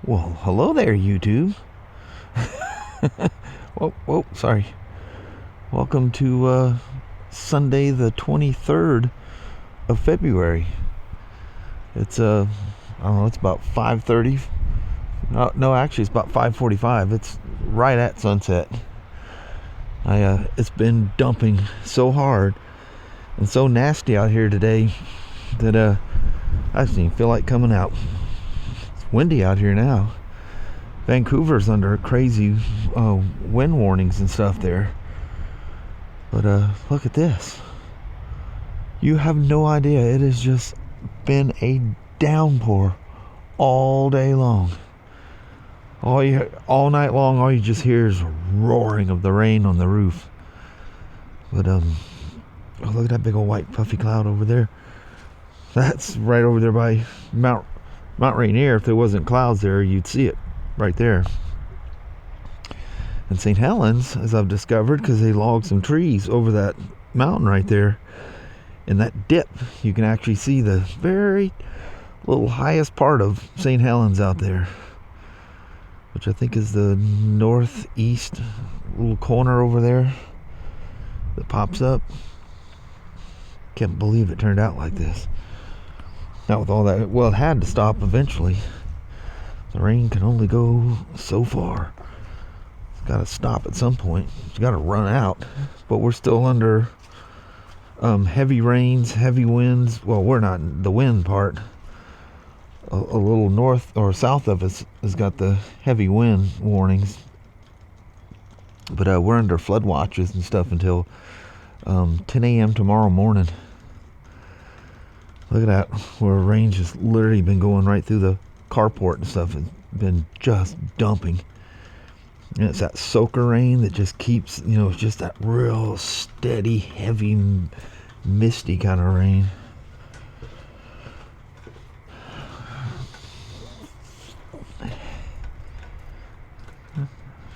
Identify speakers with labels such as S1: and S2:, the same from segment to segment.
S1: Well, hello there, YouTube. Whoa, sorry. Welcome to Sunday the 23rd of February. It's I don't know, it's about 5:30. No, actually it's about 5:45. It's right at sunset. It's been dumping so hard and so nasty out here today that I just didn't feel like coming out. It's windy out here now. Vancouver's under crazy wind warnings and stuff there. But look at this. You have no idea. It has just been a downpour all day long. All night long, all you just hear is roaring of the rain on the roof. But oh, look at that big old white puffy cloud over there. That's right over there by Mount Rainier. If there wasn't clouds there, you'd see it right there. And St. Helens, as I've discovered, because they logged some trees over that mountain right there, in that dip, you can actually see the very little highest part of St. Helens out there, which I think is the northeast little corner over there that pops up. Can't believe it turned out like this. Not with all that. Well, it had to stop eventually. The rain can only go so far. It's got to stop at some point. It's got to run out. But we're still under heavy rains, heavy winds. Well, we're not in the wind part. A little north or south of us has got the heavy wind warnings. But we're under flood watches and stuff until 10 a.m. tomorrow morning. Look at that. Where rain's just literally been going right through the carport and stuff. It's been just dumping. And it's that soaker rain that just keeps, it's just that real steady, heavy, misty kind of rain.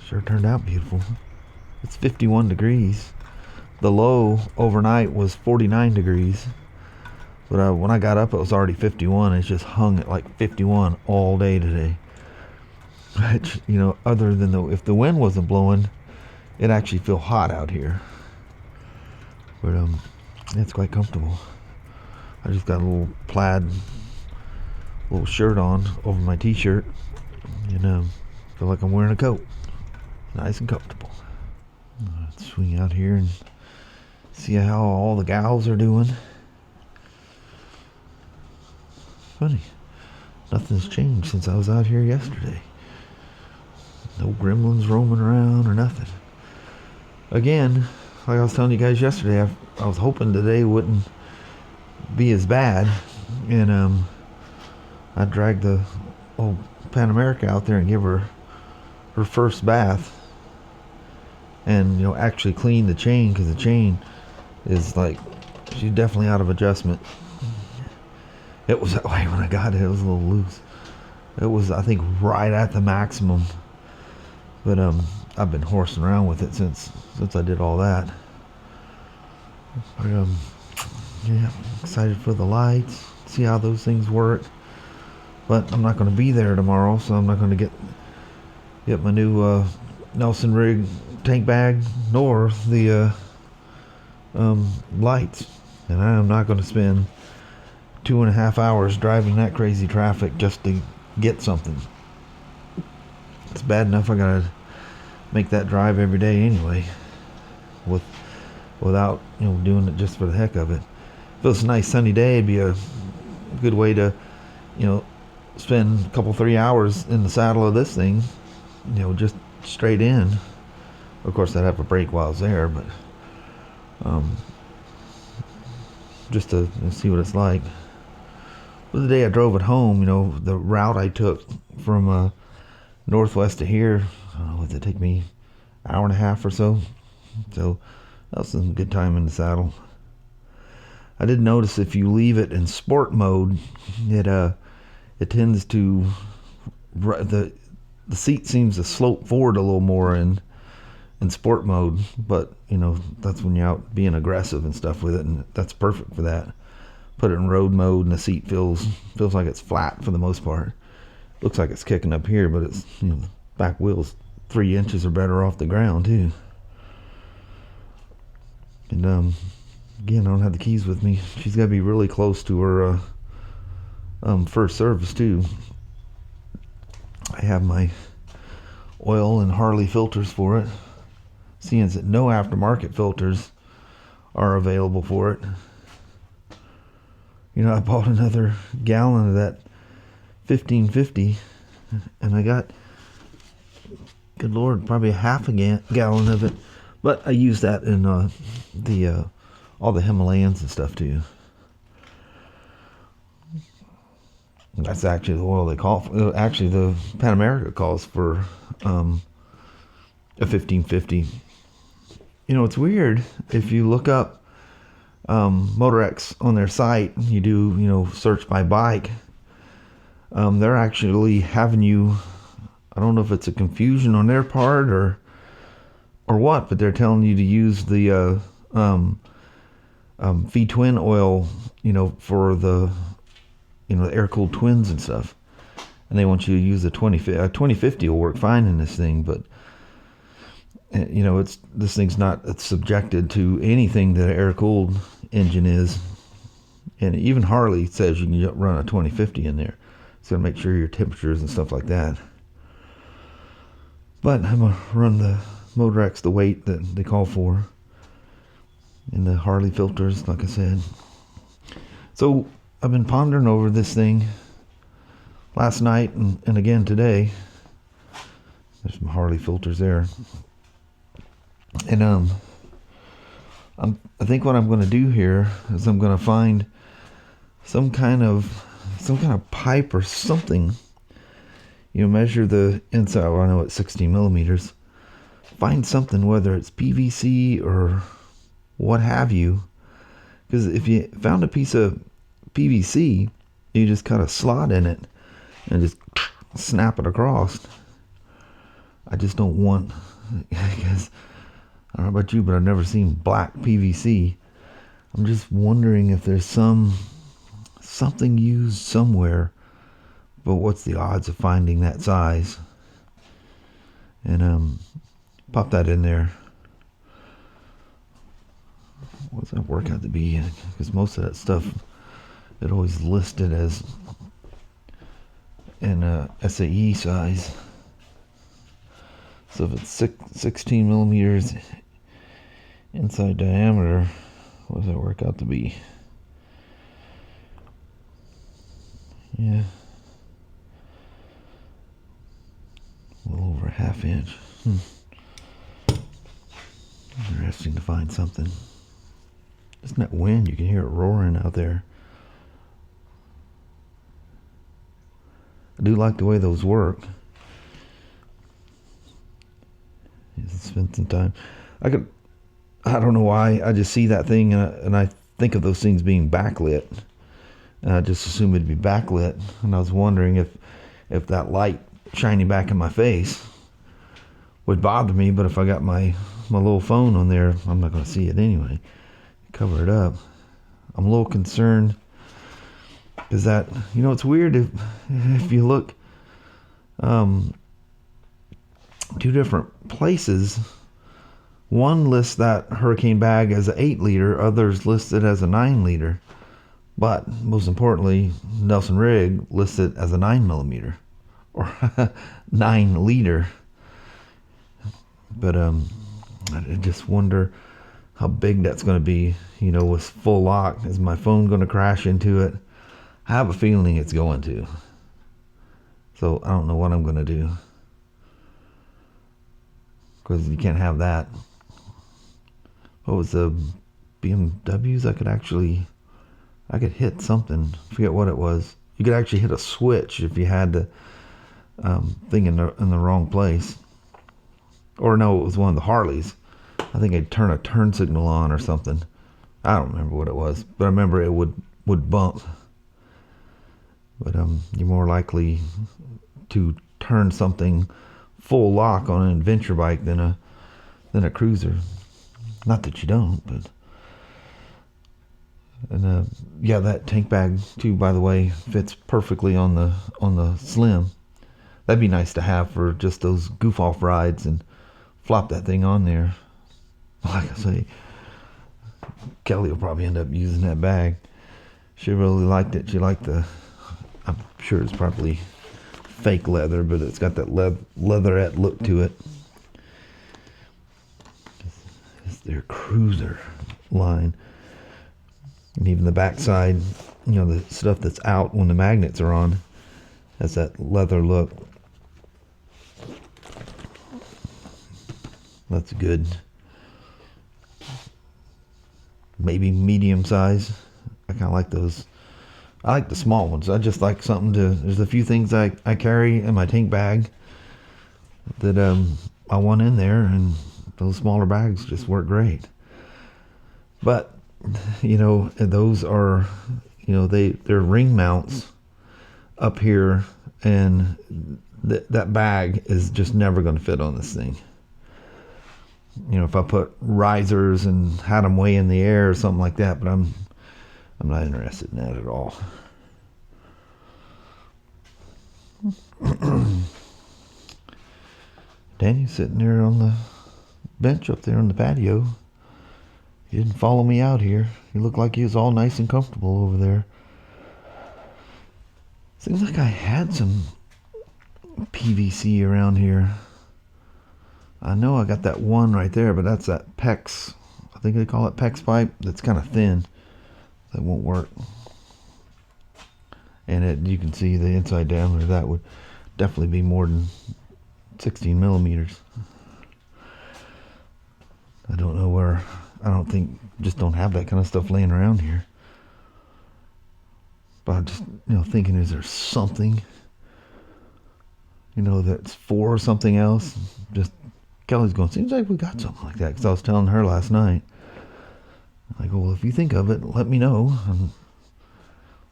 S1: Sure turned out beautiful. It's 51 degrees. The low overnight was 49 degrees. But when I got up, it was already 51. It's just hung at like 51 all day today. Which, other than if the wind wasn't blowing, it actually feel hot out here. But it's quite comfortable. I just got a little plaid, little shirt on over my t-shirt, and feel like I'm wearing a coat. Nice and comfortable. Let's swing out here and see how all the gals are doing. Funny, nothing's changed since I was out here yesterday. No gremlins roaming around or nothing. Again, like I was telling you guys yesterday, I was hoping today wouldn't be as bad, and I dragged the old Pan America out there and give her first bath, and actually clean the chain, because the chain is like, she's definitely out of adjustment. It was that way when I got it. It was a little loose. It was, I think, right at the maximum. But I've been horsing around with it since I did all that. But, yeah, excited for the lights. See how those things work. But I'm not going to be there tomorrow, so I'm not going to get my new Nelson rig tank bag nor the lights. And I am not going to spend 2.5 hours driving that crazy traffic just to get something. It's bad enough I gotta make that drive every day anyway, without doing it just for the heck of it. If it was a nice sunny day, it'd be a good way to spend a couple 3 hours in the saddle of this thing, just straight in. Of course I'd have a break while I was there, but just to see what it's like. But the day I drove it home, the route I took from northwest to here, would it take me an hour and a half or so? So that was some good time in the saddle. I did notice if you leave it in sport mode, it tends to, the seat seems to slope forward a little more in sport mode, but that's when you're out being aggressive and stuff with it, and that's perfect for that. Put it in road mode and the seat feels like it's flat for the most part. Looks like it's kicking up here, but it's, you know, back wheel's 3 inches or better off the ground too. And again, I don't have the keys with me. She's got to be really close to her first service too. I have my oil and Harley filters for it, seeing that no aftermarket filters are available for it. You know, I bought another gallon of that 1550, and I got, good Lord, probably a half a gallon of it. But I use that in all the Himalayans and stuff too. That's actually the oil they call for. Actually, the Pan America calls for a 1550. You know, it's weird. If you look up Motorex on their site, you do, you know, search by bike. They're actually having you, I don't know if it's a confusion on their part or what, but they're telling you to use the V-twin oil, you know, for the, you know, the air-cooled twins and stuff. And they want you to use the 2050 will work fine in this thing, but you know, this thing's not subjected to anything that an air-cooled engine is. And even Harley says you can run a 2050 in there. It's going to make sure your temperatures and stuff like that. But I'm going to run the Motorex, the weight that they call for, and the Harley filters, like I said. So I've been pondering over this thing last night and again today. There's some Harley filters there. And I think what I'm going to do here is I'm going to find some kind of pipe or something. You know, measure the inside. Well, I know it's 16 millimeters. Find something, whether it's PVC or what have you. Because if you found a piece of PVC, you just cut a slot in it and just snap it across. I just don't want, because I don't know about you, but I've never seen black PVC. I'm just wondering if there's something used somewhere, but what's the odds of finding that size? And pop that in there. What does that work out to be? Because most of that stuff, it always listed as in SAE size. So if it's 16 millimeters inside diameter, what does that work out to be? Yeah, a little over a half inch. Interesting to find something. Isn't that wind? You can hear it roaring out there. I do like the way those work. Spend some time. I don't know why. I just see that thing and I think of those things being backlit. And I just assume it'd be backlit. And I was wondering if that light shining back in my face would bother me. But if I got my little phone on there, I'm not going to see it anyway. Cover it up. I'm a little concerned. Is that, you know, it's weird if you look two different places. One lists that hurricane bag as an 8-liter, others list it as a 9-liter. But most importantly, Nelson Rig lists it as a 9 millimeter or 9-liter. But I just wonder how big that's going to be, you know, with full lock. Is my phone going to crash into it? I have a feeling it's going to. So I don't know what I'm going to do, because you can't have that. What was the BMWs? I could hit something. I forget what it was. You could actually hit a switch if you had the thing in the wrong place. Or no, it was one of the Harleys. I think I'd turn a turn signal on or something. I don't remember what it was, but I remember it would bump. But you're more likely to turn something full lock on an adventure bike than a cruiser. Not that you don't, but. And yeah, that tank bag too, by the way, fits perfectly on the Slim. That'd be nice to have for just those goof off rides, and flop that thing on there. Like I say, Kelly will probably end up using that bag. She really liked it. She liked I'm sure it's probably fake leather, but it's got that leatherette look to it. It's their cruiser line. And even the backside, the stuff that's out when the magnets are on, has that leather look. That's good. Maybe medium size. I kind of like those. I like the small ones. I just like something there's a few things I carry in my tank bag that I want in there, and those smaller bags just work great. But, those are, they're ring mounts up here, and that bag is just never going to fit on this thing. If I put risers and had them way in the air or something like that, but I'm not interested in that at all. Danny's sitting there on the bench up there on the patio. He didn't follow me out here. He looked like he was all nice and comfortable over there. Seems like I had some PVC around here. I know I got that one right there, but that's that PEX. I think they call it PEX pipe. That's kind of thin. That won't work. And you can see the inside diameter. That would definitely be more than 16 millimeters. I don't know where. I don't have that kind of stuff laying around here. But I'm just, thinking, is there something, that's for something else? Just, Kelly's going, seems like we got something like that. Because I was telling her last night. I go, well, if you think of it, let me know. And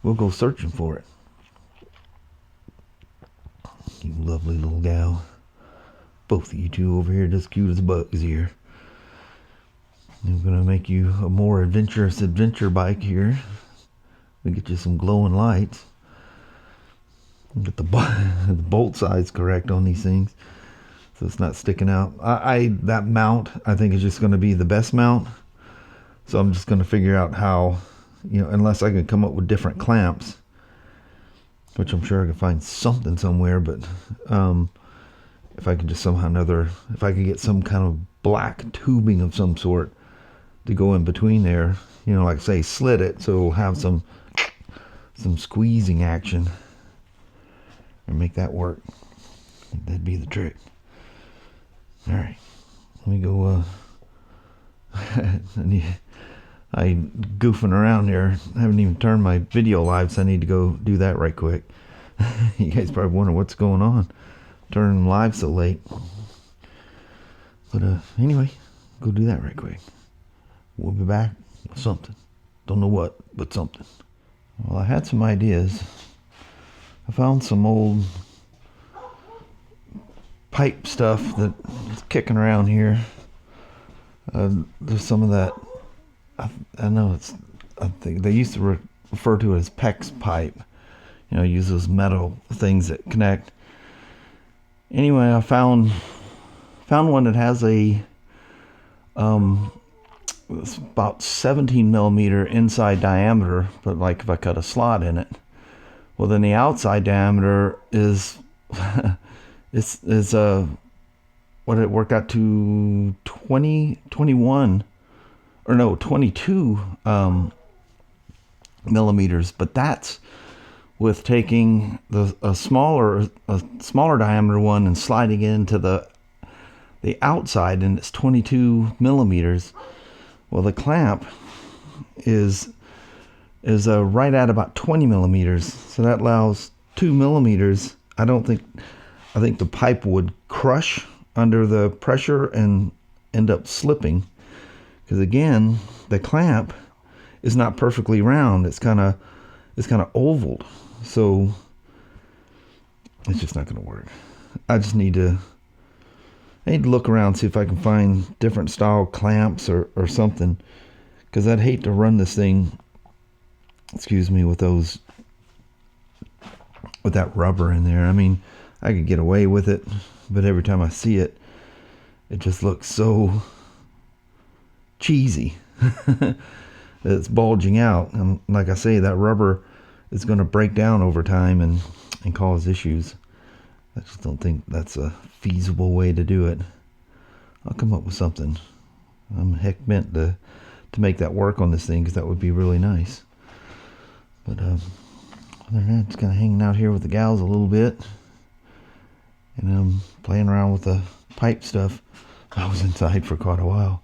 S1: we'll go searching for it. You lovely little gal. Both of you two over here just cute as bugs here. I'm going to make you a more adventurous adventure bike here. We get you some glowing lights. Get the bolt size correct on these things, so it's not sticking out. That mount, I think, is just going to be the best mount. So I'm just going to figure out how, unless I can come up with different clamps, which I'm sure I can find something somewhere. But if I can just if I could get some kind of black tubing of some sort to go in between there, like say slit it so it'll have some squeezing action, and make that work. That'd be the trick. All right, let me go. I'm goofing around there. I haven't even turned my video live, so I need to go do that right quick. You guys probably wonder what's going on, turning live so late. But anyway, go do that right quick. We'll be back with something. Don't know what, but something. Well, I had some ideas. I found some old pipe stuff that's kicking around here. There's some of that. I know I think they used to refer to it as PEX pipe. Use those metal things that connect. Anyway, I found one that has it's about 17 millimeter inside diameter, but like if I cut a slot in it, well, then the outside diameter is what it worked out to 22 millimeters, but that's with taking a smaller diameter one and sliding it into the outside, and it's 22 millimeters. Well, the clamp is right at about 20 millimeters, so that allows 2 millimeters. I think the pipe would crush under the pressure and end up slipping, because again, the clamp is not perfectly round. It's kind of ovaled, so it's just not going to work. I need to look around, see if I can find different style clamps or something, because I'd hate to run this thing, with that rubber in there. I mean, I could get away with it, but every time I see it, it just looks so cheesy. It's bulging out, and like I say, that rubber is going to break down over time and cause issues. I just don't think that's a feasible way to do it. I'll come up with something. I'm heck bent to make that work on this thing, because that would be really nice. But other than that, just kind of hanging out here with the gals a little bit, and playing around with the pipe stuff. I was inside for quite a while.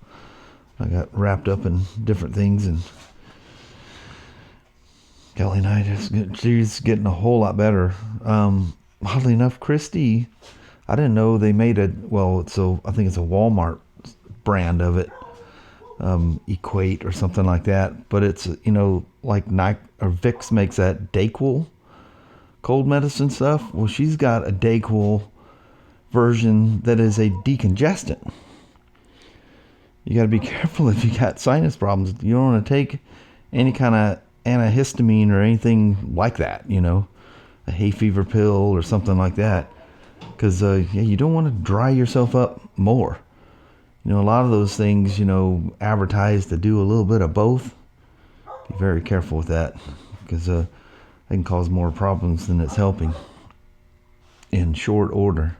S1: I got wrapped up in different things, and Kelly and I she's getting a whole lot better. Oddly enough, Christy, I didn't know they made I think it's a Walmart brand of it, Equate or something like that. But it's, like Nike or Vicks makes that Dayquil cold medicine stuff. Well, she's got a Dayquil version that is a decongestant. You got to be careful if you got sinus problems. You don't want to take any kind of antihistamine or anything like that, a hay fever pill or something like that, because you don't want to dry yourself up more. A lot of those things, advertise to do a little bit of both. Be very careful with that, because they can cause more problems than it's helping in short order.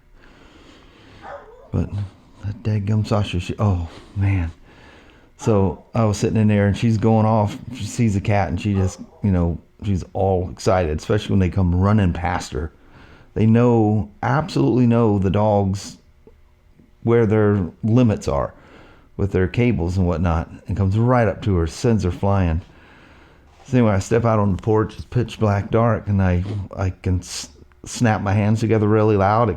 S1: But that dadgum Sasha, oh man. So I was sitting in there, and she's going off. She sees a cat, and she just, she's all excited, especially when they come running past her. They absolutely know the dogs, where their limits are with their cables and whatnot, and comes right up to her, sends her flying. So anyway, I step out on the porch. It's pitch black dark, and I can snap my hands together really loud.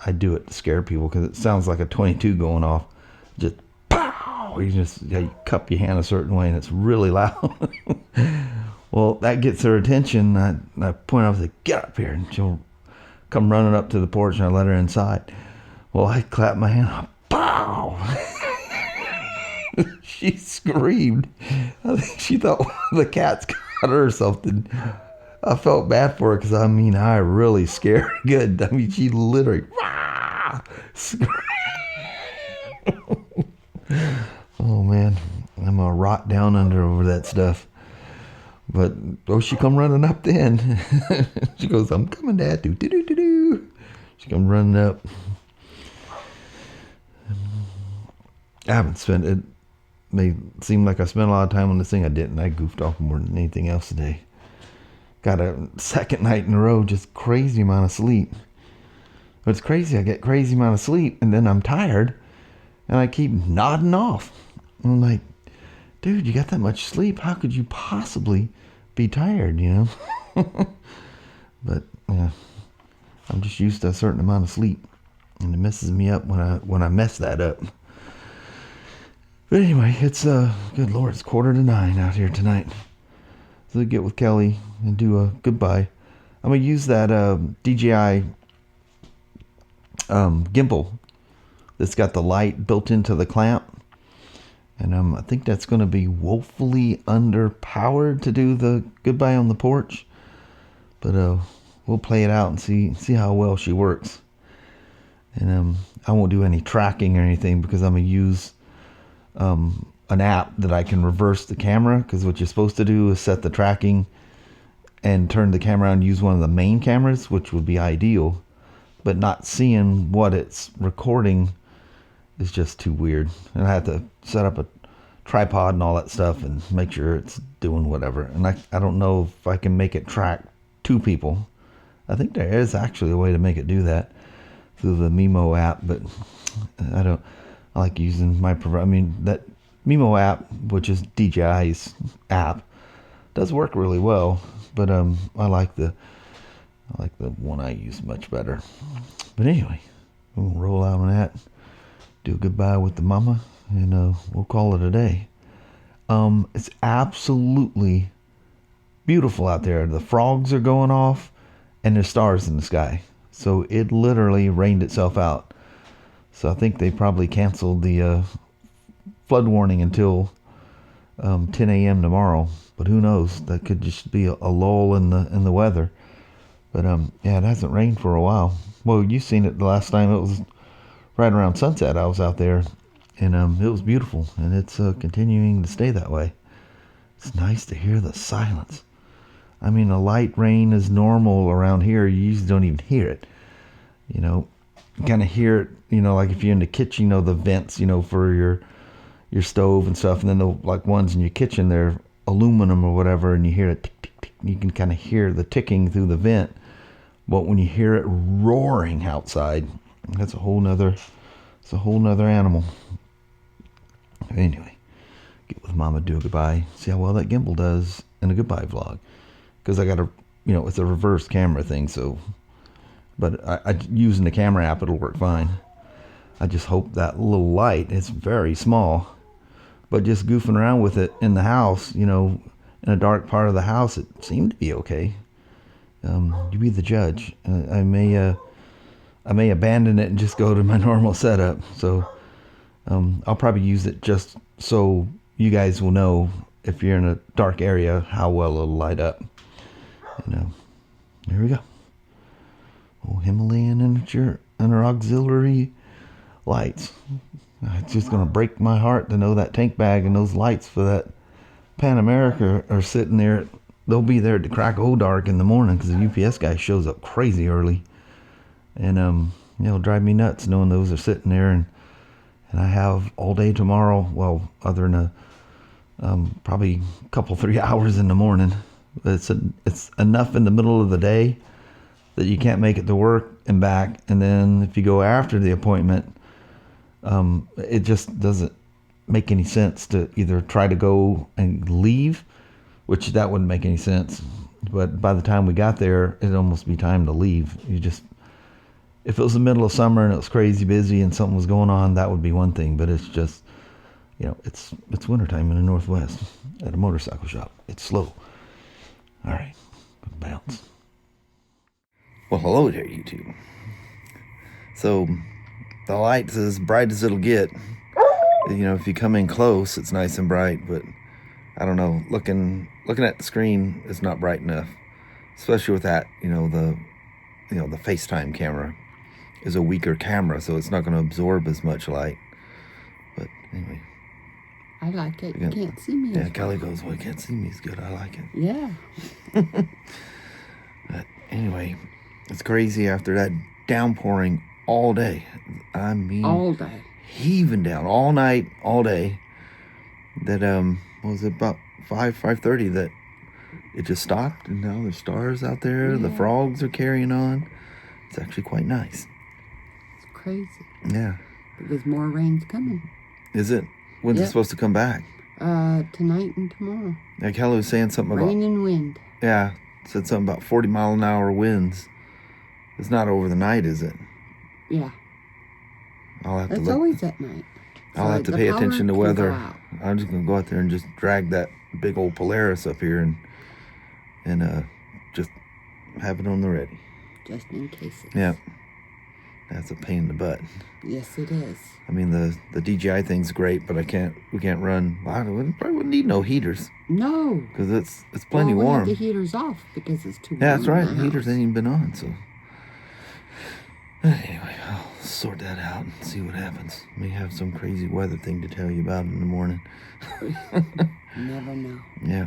S1: I do it to scare people, because it sounds like a 22 going off. Just pow! You cup your hand a certain way, and it's really loud. Well, that gets her attention. I point out, I say, "Get up here," and she'll come running up to the porch, and I let her inside. Well, I clap my hand. Pow! She screamed. I think she thought the cat's got her or something. I felt bad for her, because I really scared her good. She literally screamed. Oh man, I'm gonna rot down over that stuff. But she come running up then. She goes, "I'm coming, Dad." Do do do do do. She come running up. I haven't spent it. May seem like I spent a lot of time on this thing. I didn't. I goofed off more than anything else today. Got a second night in a row, just crazy amount of sleep. But it's crazy. I get crazy amount of sleep, and then I'm tired, and I keep nodding off. I'm like, dude, you got that much sleep? How could you possibly be tired, But yeah, I'm just used to a certain amount of sleep, and it messes me up when I mess that up. But anyway, it's good Lord, it's 8:45 out here tonight. So I get with Kelly and do a goodbye. I'm gonna use that DJI gimbal that's got the light built into the clamp. And I think that's going to be woefully underpowered to do the goodbye on the porch. But we'll play it out and see how well she works. And I won't do any tracking or anything, because I'm going to use an app that I can reverse the camera. Because what you're supposed to do is set the tracking and turn the camera on and use one of the main cameras, which would be ideal. But not seeing what it's recording is just too weird, and I have to set up a tripod and all that stuff and make sure it's doing whatever. And I don't know if I can make it track two people. I think there is actually a way to make it do that through the Mimo app, but I like using that Mimo app, which is DJI's app, does work really well, but I like the one I use much better. But anyway, we'll roll out on that. Do a goodbye with the mama, and we'll call it a day. It's absolutely beautiful out there. The frogs are going off, and there's stars in the sky. So it literally rained itself out. So I think they probably canceled the flood warning until 10 a.m. tomorrow. But who knows? That could just be a lull in the weather. But yeah, it hasn't rained for a while. Well, you seen it the last time. It was right around sunset. I was out there, and it was beautiful, and it's continuing to stay that way. It's nice to hear the silence. I mean, a light rain is normal around here. You usually don't even hear it. You know, you kind of hear it. You know, like if you're in the kitchen, you know, the vents, you know, for your stove and stuff, and then the like ones in your kitchen, they're aluminum or whatever, and you hear it tick tick tick. You can kind of hear the ticking through the vent. But when you hear it roaring outside, that's a whole nother animal. Anyway, get with Mama, do a goodbye. See how well that gimbal does in a goodbye vlog. Because I got a, you know, it's a reverse camera thing, so, but I using the camera app, it'll work fine. I just hope that little light, it's very small, but just goofing around with it in the house, you know, in a dark part of the house, it seemed to be okay. You be the judge. I may abandon it and just go to my normal setup. So I'll probably use it just so you guys will know if you're in a dark area how well it'll light up. And there we go. Oh, Himalayan and her auxiliary lights. It's just gonna break my heart to know that tank bag and those lights for that Pan America are sitting there. They'll be there at the crack o' dark in the morning because the UPS guy shows up crazy early. And it'll drive me nuts knowing those are sitting there, and I have all day tomorrow. Well, other than probably a couple 3 hours in the morning. It's enough in the middle of the day that you can't make it to work and back. And then if you go after the appointment, it just doesn't make any sense to either try to go and leave, which that wouldn't make any sense. But by the time we got there, it'd almost be time to leave. If it was the middle of summer and it was crazy busy and something was going on, that would be one thing. But it's just, you know, it's wintertime in the Northwest at a motorcycle shop. It's slow. All right, bounce. Well, hello there, YouTube. So the light's as bright as it'll get. You know, if you come in close, it's nice and bright, but I don't know, looking at the screen, it's not bright enough. Especially with that, the FaceTime camera is a weaker camera, so it's not going to absorb as much light. But anyway.
S2: I like it. You can't see me.
S1: Yeah, Kelly goes, well, you can't see me as good. I like it.
S2: Yeah.
S1: But anyway, it's crazy after that downpouring all day. I mean,
S2: all day.
S1: Heaving down all night, all day. That, what was it, about 5:30 that it just stopped, and now there's stars out there. Yeah. The frogs are carrying on. It's actually quite nice.
S2: It's crazy.
S1: Yeah.
S2: Because more rain's coming.
S1: Is it? When's it supposed to come back?
S2: Tonight and tomorrow.
S1: Yeah, Kelly was saying something about
S2: rain and wind.
S1: Yeah, said something about 40-mile-an-hour winds. It's not over the night, is it?
S2: Yeah.
S1: I'll have to
S2: look. It's always at night.
S1: I'll have to pay attention to weather. I'm just gonna go out there and just drag that big old Polaris up here and just have it on the ready.
S2: Just in case.
S1: Yeah. That's a pain in the butt.
S2: Yes, it is.
S1: I mean, the DJI thing's great, but we can't run. Probably wouldn't need no heaters.
S2: No.
S1: Because it's plenty warm.
S2: We have the heaters off because it's too warm.
S1: Yeah, that's right. The heaters ain't even been on, so. Anyway, I'll sort that out and see what happens. May have some crazy weather thing to tell you about in the morning.
S2: Never know.
S1: Yeah.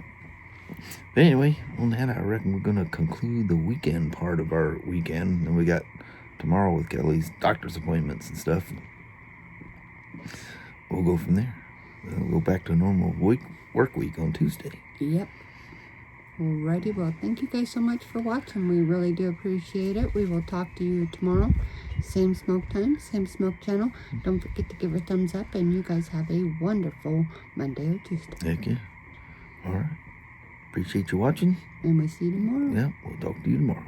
S1: But anyway, on that, I reckon we're going to conclude the weekend part of our weekend. And we got tomorrow with Kelly's doctor's appointments and stuff. We'll go from there. We'll go back to a normal work week on Tuesday.
S2: Yep. Alrighty, well, thank you guys so much for watching. We really do appreciate it. We will talk to you tomorrow. Same smoke time, same smoke channel. Don't forget to give a thumbs up, and you guys have a wonderful Monday or Tuesday.
S1: Heck yeah. Alright. Appreciate you watching.
S2: And we'll see you tomorrow.
S1: Yeah, we'll talk to you tomorrow.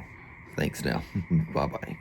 S1: Thanks now. Bye-bye.